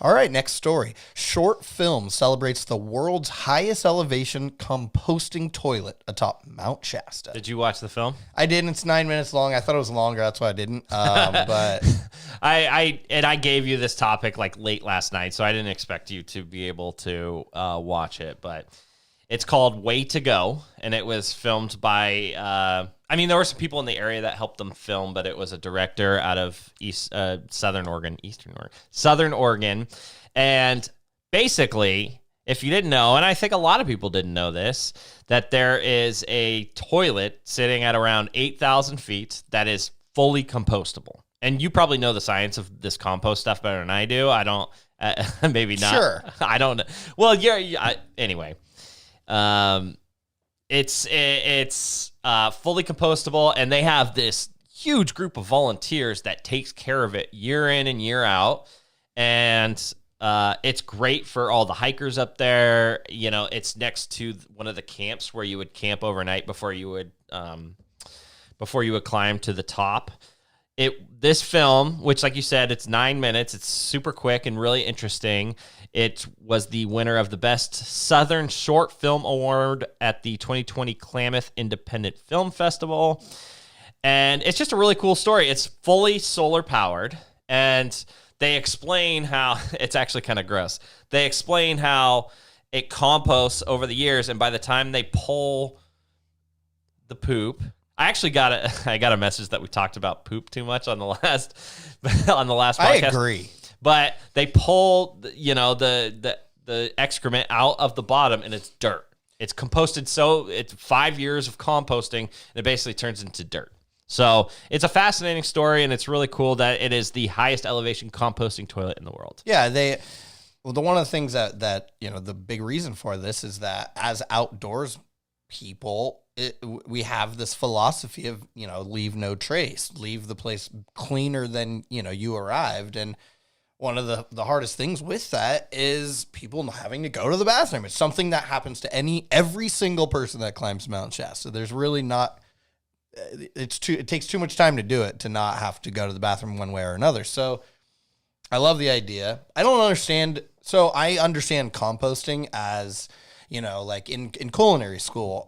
All right, next story. Short film celebrates the world's highest elevation composting toilet atop Mount Shasta. Did you watch the film? I did. It's 9 minutes long. I thought it was longer. That's why I didn't. But I gave you this topic like late last night, so I didn't expect you to be able to watch it. But it's called Way to Go, and it was filmed by. There were some people in the area that helped them film, but it was a director out of Southern Oregon. And basically, if you didn't know, and I think a lot of people didn't know this, that there is a toilet sitting at around 8,000 feet that is fully compostable. And you probably know the science of this compost stuff better than I do. I don't, maybe not. Sure. I don't know. Well, anyway. It's fully compostable, and they have this huge group of volunteers that takes care of it year in and year out. And it's great for all the hikers up there. You know, it's next to one of the camps where you would camp overnight before you would climb to the top. This film, which, like you said, it's 9 minutes. It's super quick and really interesting. It was the winner of the Best Southern Short Film Award at the 2020 Klamath Independent Film Festival. And it's just a really cool story. It's fully solar powered, and they explain how it's actually kind of gross. They explain how it composts over the years, and by the time they pull the poop, I got a message that we talked about poop too much on the last podcast. I agree. But they pull, the excrement out of the bottom, and it's dirt. It's composted, so it's 5 years of composting, and it basically turns into dirt. So it's a fascinating story, and it's really cool that it is the highest elevation composting toilet in the world. Yeah, one of the things that the big reason for this is that as outdoors people, we have this philosophy of, leave no trace, leave the place cleaner than, you arrived. And one of the hardest things with that is people having to go to the bathroom. It's something that happens to every single person that climbs Mount Shasta. There's really not, it takes too much time to do it to not have to go to the bathroom one way or another. So I love the idea. I don't understand. So I understand composting as, like in culinary school,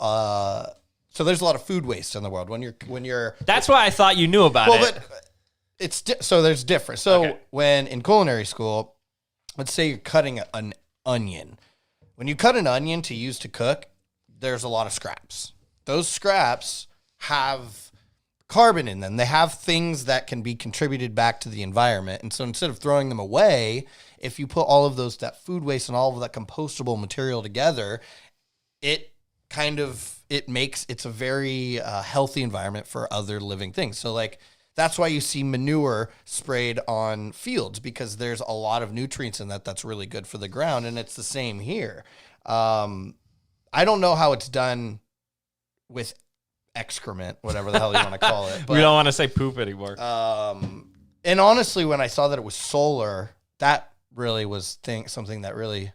so there's a lot of food waste in the world when you're. That's why I thought you knew about it. But so there's different. So when in culinary school, let's say you're cutting an onion. When you cut an onion to use to cook, there's a lot of scraps. Those scraps have carbon in them. They have things that can be contributed back to the environment. And so instead of throwing them away, if you put all of that food waste and all of that compostable material together, it's a very healthy environment for other living things. So that's why you see manure sprayed on fields, because there's a lot of nutrients in that's really good for the ground. And it's the same here. I don't know how it's done with excrement, whatever the hell you want to call it. But, we don't want to say poop anymore. And honestly, when I saw that it was solar, that really was something that really,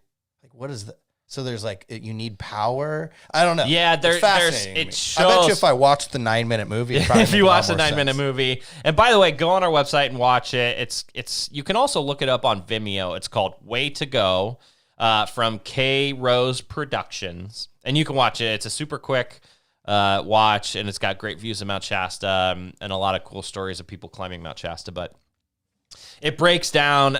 what is that? So there's you need power. I don't know. Yeah, it shows. I bet you if I watched the 9 minute movie, if you watch the 9 minute movie, and by the way, go on our website and watch it. It's you can also look it up on Vimeo. It's called Way to Go from K Rose Productions, and you can watch it. It's a super quick watch, and it's got great views of Mount Shasta and a lot of cool stories of people climbing Mount Shasta. But it breaks down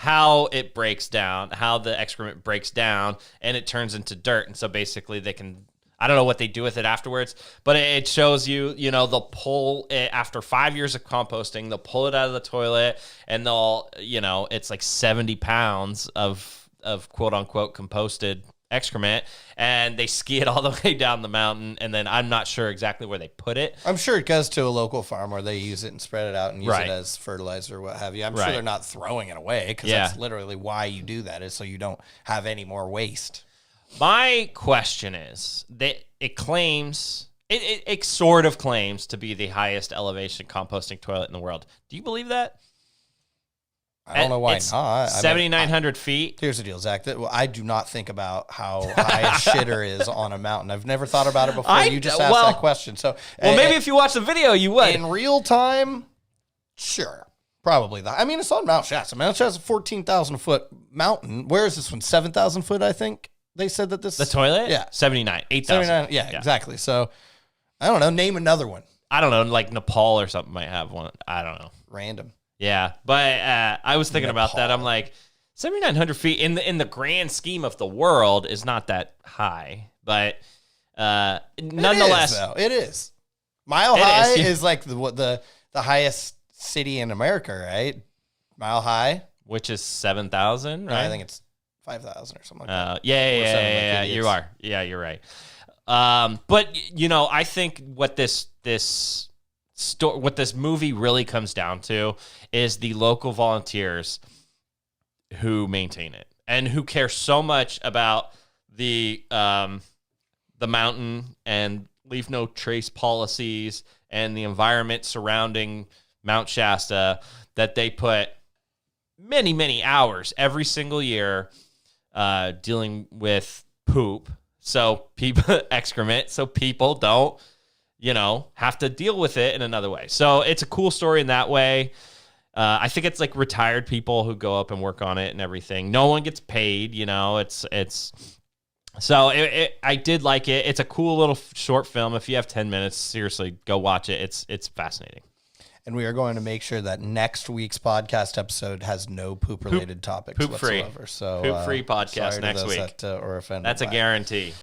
how the excrement breaks down, and it turns into dirt. And so basically I don't know what they do with it afterwards, but it shows you, they'll pull it after 5 years of composting, they'll pull it out of the toilet, and it's like 70 pounds of quote unquote composted excrement, and they ski it all the way down the mountain, and then I'm not sure exactly where they put it. I'm sure it goes to a local farm where they use it and spread it out and use it as fertilizer or what have you. I'm sure they're not throwing it away, because that's literally why you do that, is so you don't have any more waste. My question is that it claims, it sort of claims to be the highest elevation composting toilet in the world. Do you believe that? I don't know why not. 7,900 feet. Here's the deal, Zach. I do not think about how high a shitter is on a mountain. I've never thought about it before. You just asked that question. So, maybe if you watch the video, you would. In real time, sure. probably I mean, it's on Mount Shasta. Mount Shasta, 14,000-foot mountain. Where is this one? 7,000 foot, I think. They said that this... The toilet? Yeah. 79. 8,000. 79, yeah, exactly. So, I don't know. Name another one. I don't know. Like Nepal or something might have one. I don't know. Random. Yeah. But I was thinking about that. I'm like, 7,900 feet in the grand scheme of the world is not that high. But nonetheless... It is. Mile High is like the highest city in America, right? Mile High. Which is 7,000, right? I think it's 5,000 or something like that. Yeah. You are. Yeah, you're right. But I think what this movie really comes down to is the local volunteers who maintain it and who care so much about the mountain and leave no trace policies and the environment surrounding Mount Shasta that they put many, many hours every single year dealing with poop. So people excrement, so people don't, have to deal with it in another way. So it's a cool story in that way. I think it's like retired people who go up and work on it and everything. No one gets paid, So I did like it. It's a cool little short film. If you have 10 minutes, seriously, go watch it. It's fascinating. And we are going to make sure that next week's podcast episode has no poop-related topics whatsoever. So poop-free podcast next week. That, are offended That's a guarantee.